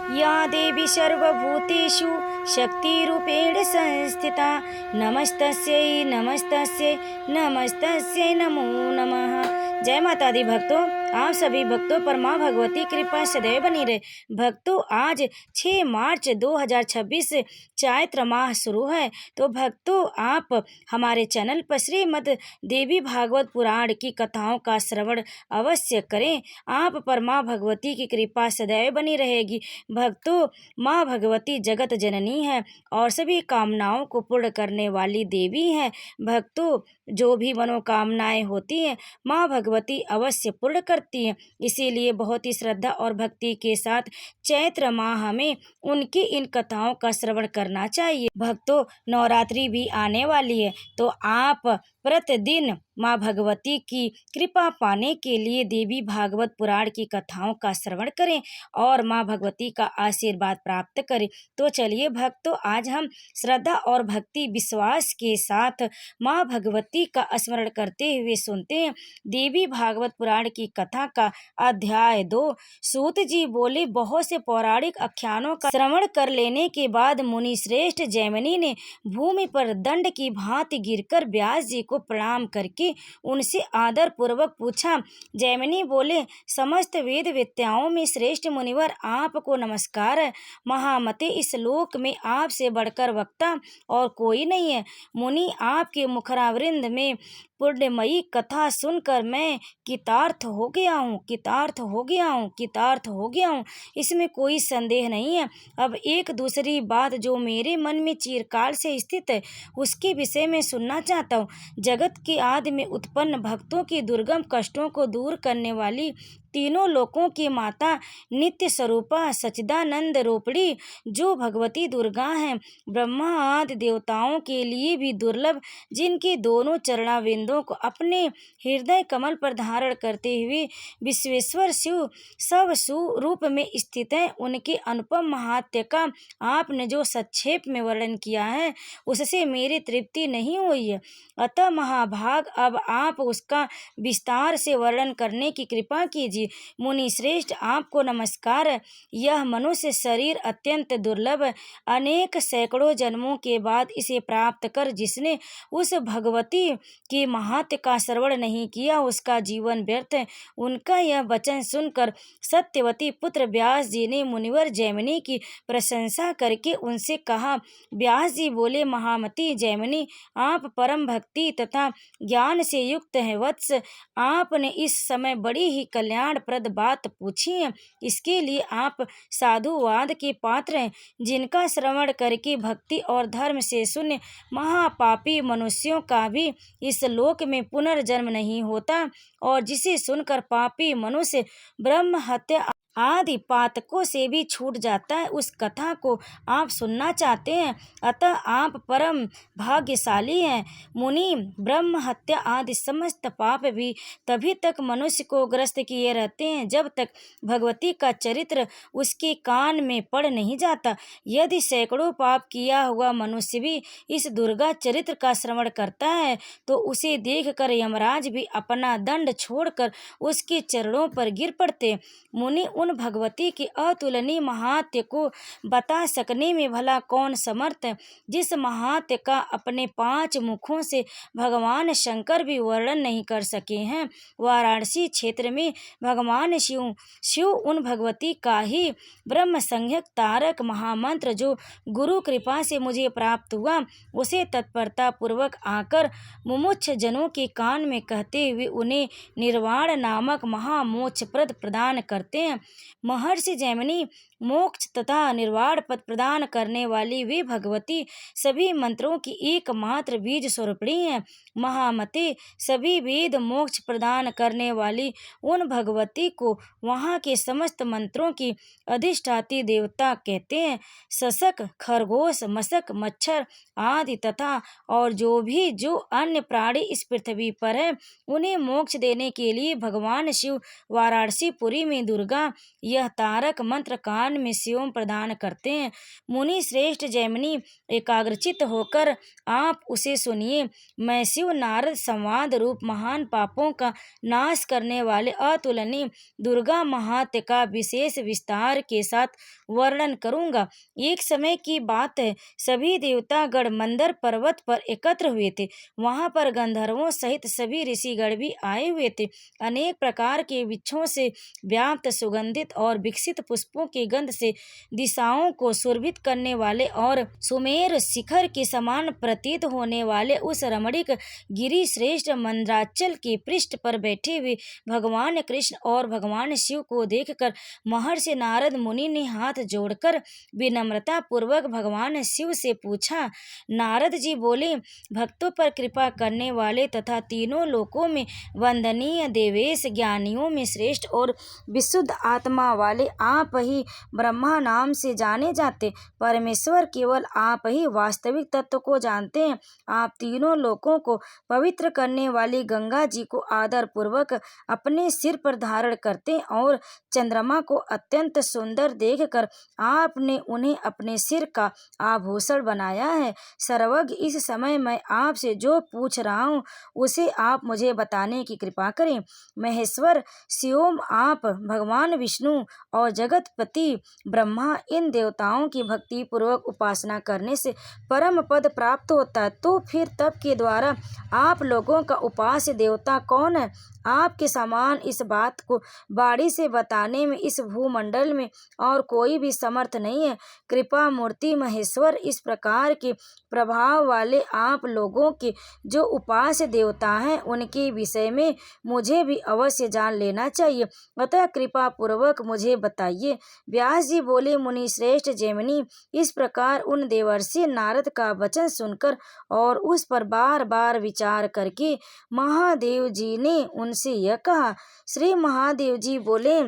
या देवी सर्वभूतेषु शक्तिरूपेण संस्थिता नमस्तस्यै नमस्तस्यै नमस्तस्यै नमो नमः। जय माता दी भक्तों, आप सभी भक्तों पर माँ भगवती कृपा सदैव बनी रहे। भक्तों, आज 6 मार्च 2026 चैत्र माह शुरू है। तो भक्तों, आप हमारे चैनल पर श्रीमद् देवी भागवत पुराण की कथाओं का श्रवण अवश्य करें। आप पर माँ भगवती की कृपा सदैव बनी रहेगी। भक्तों, माँ भगवती जगत जननी है और सभी कामनाओं को पूर्ण करने वाली देवी है। भक्तों, जो भी मनोकामनाएं होती हैं माँ भगवती अवश्य पूर्ण करती हैं। इसीलिए बहुत ही श्रद्धा और भक्ति के साथ चैत्र माह में उनकी इन कथाओं का श्रवण करना चाहिए। भक्तों, नवरात्रि भी आने वाली है, तो आप प्रतिदिन माँ भगवती की कृपा पाने के लिए देवी भागवत पुराण की कथाओं का श्रवण करें और माँ भगवती का आशीर्वाद प्राप्त करें। तो चलिए भक्तों, आज हम श्रद्धा और भक्ति विश्वास के साथ माँ भगवती का स्मरण करते हुए सुनते हैं देवी भागवत पुराण की कथा का अध्याय 2। सूत जी बोले, बहुत से पौराणिक आख्यानों का श्रवण कर लेने के बाद मुनि श्रेष्ठ जैमिनी ने भूमि पर दंड की भांति गिरकर व्यास जी को प्रणाम करके उनसे आदर पूर्वक पूछा। जैमिनी बोले, समस्त वेद विद्याओं में श्रेष्ठ मुनिवर आपको नमस्कार है। महामते, इस लोक में आपसे बढ़कर वक्ता और कोई नहीं है। मुनि, आपके मुखरावृंद में पुण्यमयी कथा सुनकर मैं कृतार्थ हो गया हूँ, कृतार्थ हो गया हूँ, कृतार्थ हो गया हूँ। इसमें कोई संदेह नहीं है। अब एक दूसरी बात जो मेरे मन में चिरकाल से स्थित है, उसके विषय में सुनना चाहता हूँ। जगत के आदि में उत्पन्न भक्तों की दुर्गम कष्टों को दूर करने वाली तीनों लोकों की माता नित्य स्वरूपा सच्चिदानंद रूपिणी जो भगवती दुर्गा हैं, ब्रह्मा आदि देवताओं के लिए भी दुर्लभ, जिनके दोनों चरणाविंदों को अपने हृदय कमल पर धारण करते हुए विश्वेश्वर शिव सब स्वरूप में स्थित है, उनके अनुपम महात्म्य का आपने जो संक्षेप में वर्णन किया है उससे मेरी तृप्ति नहीं हुई है। अतः महाभाग, अब आप उसका विस्तार से वर्णन करने की कृपा कीजिए। मुनि श्रेष्ठ, आपको नमस्कार है। यह मनुष्य शरीर अत्यंत दुर्लभ है। अनेक सैकड़ों जन्मों के बाद इसे प्राप्त कर जिसने उस भगवती के महात्म्य का श्रवण नहीं किया उसका जीवन व्यर्थ है। उनका यह वचन सुनकर सत्यवती पुत्र व्यास जी ने मुनिवर जैमिनी की प्रशंसा करके उनसे कहा। व्यास जी बोले, महामती जैमिनी, आप परम भक्ति तथा ज्ञान से युक्त हैं। वत्स, आपने इस समय बड़ी ही कल्याणप्रद बात पूछी है। इसके लिए आप साधुवाद के पात्र हैं। जिनका श्रवण करके भक्ति और धर्म से शून्य महापापी मनुष्यों का भी इस लोक में पुनर्जन्म नहीं होता और जिसे सुनकर पापी मनुष्य ब्रह्म हत्या आदि पातकों से भी छूट जाता है, उस कथा को आप सुनना चाहते हैं। अतः आप परम भाग्यशाली हैं। मुनि, ब्रह्म हत्या आदि समस्त पाप भी तभी तक मनुष्य को ग्रस्त किए रहते हैं जब तक भगवती का चरित्र उसके कान में पड़ नहीं जाता। यदि सैकड़ों पाप किया हुआ मनुष्य भी इस दुर्गा चरित्र का श्रवण करता है तो उसे देखकर यमराज भी अपना दंड छोड़कर उसके चरणों पर गिर पड़ते। मुनि, उन भगवती के अतुलनीय महात्म्य को बता सकने में भला कौन समर्थ है, जिस महात्म्य का अपने 5 मुखों से भगवान शंकर भी वर्णन नहीं कर सके हैं। वाराणसी क्षेत्र में भगवान शिव उन भगवती का ही ब्रह्म संज्ञक तारक महामंत्र जो गुरु कृपा से मुझे प्राप्त हुआ उसे तत्परता पूर्वक आकर मुमुक्ष जनों के कान में कहते हुए उन्हें निर्वाण नामक महामोक्ष प्रद प्रदान करते हैं। महर्षि जैमिनी, मोक्ष तथा निर्वाण पद प्रदान करने वाली वे भगवती सभी मंत्रों की एकमात्र बीज स्वरूपिणी है। महामते, सभी वेद मोक्ष प्रदान करने वाली उन भगवती को वहाँ के समस्त मंत्रों की अधिष्ठात्री देवता कहते हैं। सशक, खरगोश, मशक, मच्छर आदि तथा और जो अन्य प्राणी इस पृथ्वी पर है उन्हें मोक्ष देने के लिए भगवान शिव वाराणसी पुरी में दुर्गा यह तारक मंत्र कान में शिवम प्रदान करते हैं। मुनि श्रेष्ठ जैमिनी एकाग्रचित होकर आप उसे सुनिए। मैं शिव नारद संवाद रूप महान पापों का नाश करने वाले अतुलनीय दुर्गा महात्म्य का विशेष विस्तार के साथ वर्णन करूंगा। एक समय की बात है, सभी देवतागण मंदर पर्वत पर एकत्र हुए थे। वहां पर गंधर्वों सहित सभी ऋषिगण भी आए हुए थे। अनेक प्रकार के वृक्षों से व्याप्त सुगंधित और विकसित पुष्पों की गंध से दिशाओं को सुरभित करने वाले और सुमेर शिखर के समान प्रतीत होने वाले उस रमणीक गिरि श्रेष्ठ मंद्राचल के पृष्ठ पर बैठे हुए भगवान कृष्ण और भगवान शिव को देखकर महर्षि नारद मुनि ने हाथ जोड़कर विनम्रता पूर्वक भगवान शिव से पूछा। नारद जी बोले, भक्तों पर कृपा करने वाले तथा तीनों लोकों में वंदनीय देवेश, ज्ञानियों में श्रेष्ठ और विशुद्ध आत्मा वाले आप ही ब्रह्मा नाम से जाने जाते। परमेश्वर केवल आप ही वास्तविक तत्व को जानते हैं। आप तीनों लोकों को पवित्र करने वाली गंगा जी को आदर पूर्वक अपने सिर पर धारण करते हैं और चंद्रमा को अत्यंत सुंदर देखकर आपने उन्हें अपने सिर का आभूषण बनाया है। सर्वज्ञ, इस समय मैं आपसे जो पूछ रहा हूँ उसे आप मुझे बताने की कृपा करें। महेश्वर शिवम, आप भगवान विष्णु और जगतपति ब्रह्मा, इन देवताओं की भक्ति पूर्वक उपासना करने से परम पद प्राप्त होता है। तो फिर तप के द्वारा आप लोगों का उपास्य देवता कौन है? आपके समान इस बात को बाड़ी से बताने में इस भूमंडल में और कोई भी समर्थ नहीं है। कृपा मूर्ति महेश्वर, इस प्रकार के प्रभाव वाले आप लोगों के जो उपास्य देवता हैं उनके विषय में मुझे भी अवश्य जान लेना चाहिए, अतः कृपा पूर्वक मुझे बताइए। व्यास जी बोले, मुनि श्रेष्ठ जैमिनी, इस प्रकार उन देवर्षि नारद का वचन सुनकर और उस पर बार बार विचार करके महादेव जी ने उनसे यह कहा। श्री महादेव जी बोले,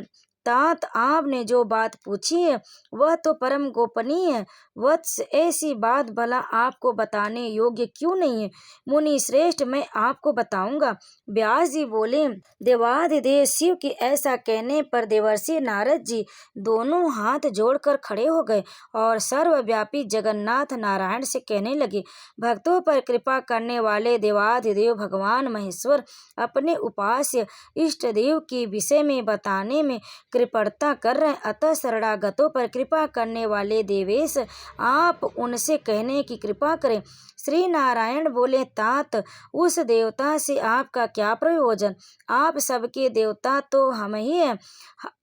तात, आपने जो बात पूछी है वह तो परम गोपनीय है। वत्स, ऐसी बात भला आपको बताने योग्य क्यों नहीं है? मुनि श्रेष्ठ, मैं आपको बताऊंगा। व्यास जी बोले, देवाधिदेव शिव के ऐसा कहने पर देवर्षि नारद जी दोनों हाथ जोड़कर खड़े हो गए और सर्वव्यापी जगन्नाथ नारायण से कहने लगे, भक्तों पर कृपा करने वाले देवाधिदेव भगवान महेश्वर अपने उपास्य इष्ट देव के विषय में बताने में कृपणता कर रहे हैं, अतः शरणागतों पर कृपा करने वाले देवेश, आप उनसे कहने की कृपा करें। श्री नारायण बोले, तात, उस देवता से आपका क्या प्रयोजन? आप सबके देवता तो हम ही हैं।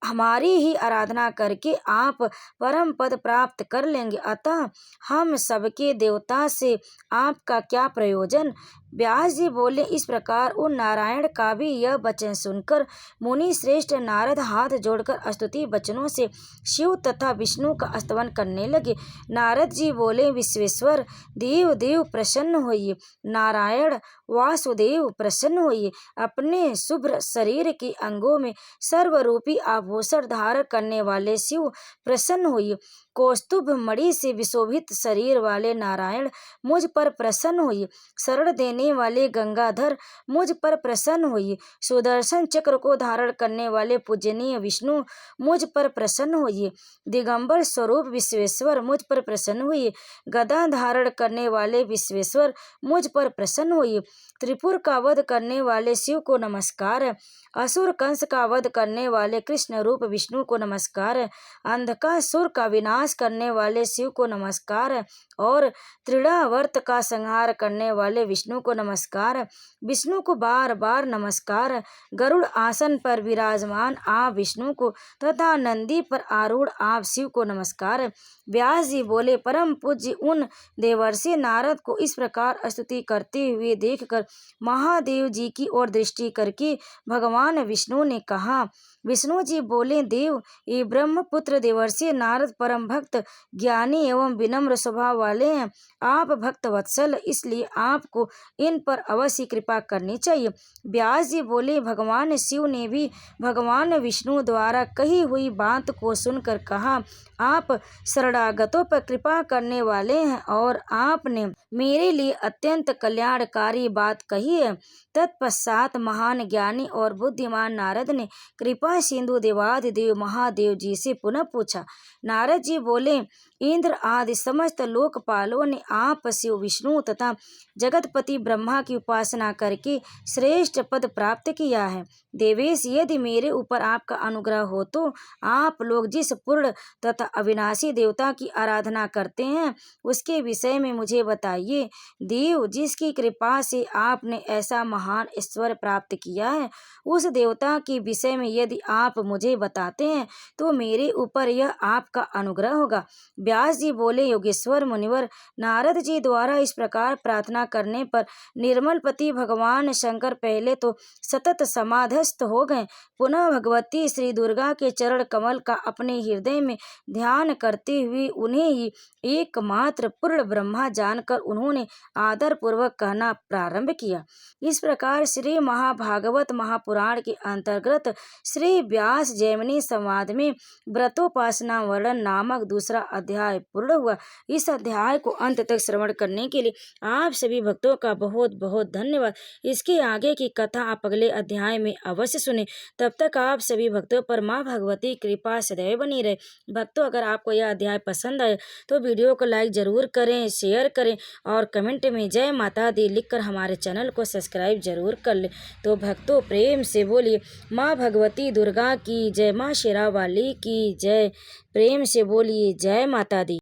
हमारी ही आराधना करके आप परम पद प्राप्त कर लेंगे, अतः हम सबके देवता से आपका क्या प्रयोजन? व्यास जी बोले, इस प्रकार उन नारायण का भी यह वचन सुनकर मुनि श्रेष्ठ नारद हाथ जोड़कर स्तुति वचनों से शिव तथा विष्णु का स्तवन करने लगे। नारद जी बोले, विश्वेश्वर देव देव प्रसन्न होइए, नारायण वासुदेव प्रसन्न होइए, अपने शुभ्र शरीर के अंगों में सर्वरूपी आभूषण धारण करने वाले शिव प्रसन्न होइए, कौस्तुभ मणि से विशोभित शरीर वाले नारायण मुझ पर प्रसन्न होइए, शरण देने वाले गंगाधर मुझ पर प्रसन्न होइए, सुदर्शन चक्र को धारण करने वाले पूजनीय विष्णु मुझ पर प्रसन्न होइए, दिगंबर स्वरूप विश्वेश्वर मुझ पर प्रसन्न होइए, गदा धारण करने वाले विश्वेश्वर मुझ पर प्रसन्न होइए, त्रिपुर का वध करने वाले शिव को नमस्कार है, असुर कंस का वध करने वाले कृष्ण रूप विष्णु को नमस्कार है, अंधकासुर का विनाश करने वाले शिव को नमस्कार है और त्रिणावर्त का संहार करने वाले विष्णु को नमस्कार है। विष्णु को बार बार नमस्कार है। गरुड़ आसन पर विराजमान आप विष्णु को तथा नंदी पर आरूढ़ आप शिव को नमस्कार है। व्यास जी बोले, परम पूज्य उन देवर्षि नारद को इस प्रकार स्तुति करते हुए देखकर महादेव जी की ओर दृष्टि करके भगवान विष्णु ने कहा। विष्णु जी बोले, देव, ये ब्रह्मपुत्र देवर्षि नारद परम भक्त, ज्ञानी एवं विनम्र स्वभाव वाले हैं। आप भक्त वत्सल, इसलिए आपको इन पर अवश्य कृपा करनी चाहिए। व्यास जी बोले, भगवान शिव ने भी भगवान विष्णु द्वारा कही हुई बात को सुनकर कहा, आप शरणागतों पर कृपा करने वाले हैं और आपने मेरे लिए अत्यंत कल्याणकारी बात कही है। तत्पश्चात महान ज्ञानी और बुद्धिमान नारद ने कृपा कृपा सिंधु देवादिदेव महादेव जी से पुनः पूछा। नारद जी बोले, इंद्र आदि समस्त लोकपालों ने आप शिव विष्णु तथा जगतपति ब्रह्मा की उपासना करके श्रेष्ठ पद प्राप्त किया है। देवेश, यदि मेरे ऊपर आपका अनुग्रह हो तो आप लोग जिस पूर्ण तथा अविनाशी देवता की आराधना करते हैं उसके विषय में मुझे बताइए। देव, जिसकी कृपा से आपने ऐसा महान ईश्वर प्राप्त किया है, उस देवता के विषय में यदि आप मुझे बताते हैं तो मेरे ऊपर यह आपका अनुग्रह होगा। व्यास जी बोले, योगेश्वर मुनिवर, नारद जी द्वारा इस प्रकार प्रार्थना करने पर निर्मलपति भगवान शंकर पहले तो सतत समाधस्थ हो गए, पुनः भगवती श्री दुर्गा के चरण कमल का अपने हृदय में ध्यान करते हुए उन्हें ही एकमात्र पूर्ण ब्रह्मा जानकर उन्होंने आदर पूर्वक कहना प्रारंभ किया। इस प्रकार श्री महाभागवत महापुराण के अंतर्गत श्री व्यास जैमिनी संवाद में व्रतोपासना वर्णन नामक दूसरा अध्याय पूर्ण हुआ। इस अध्याय को अंत तक श्रवण करने के लिए आप सभी भक्तों का बहुत बहुत धन्यवाद। इसके आगे की कथा आप अगले अध्याय में अवश्य सुने। तब तक आप सभी भक्तों पर माँ भगवती कृपा सदैव बनी रहे। भक्तों, अगर आपको यह अध्याय पसंद आए तो वीडियो को लाइक जरूर करें, शेयर करें और कमेंट में जय माता दी लिखकर हमारे चैनल को सब्सक्राइब जरूर कर लें। तो भक्तों, प्रेम से बोलिए माँ भगवती दुर्गा की जय, माँ शेरा वाली की जय। प्रेम से बोलिए जय माता दी।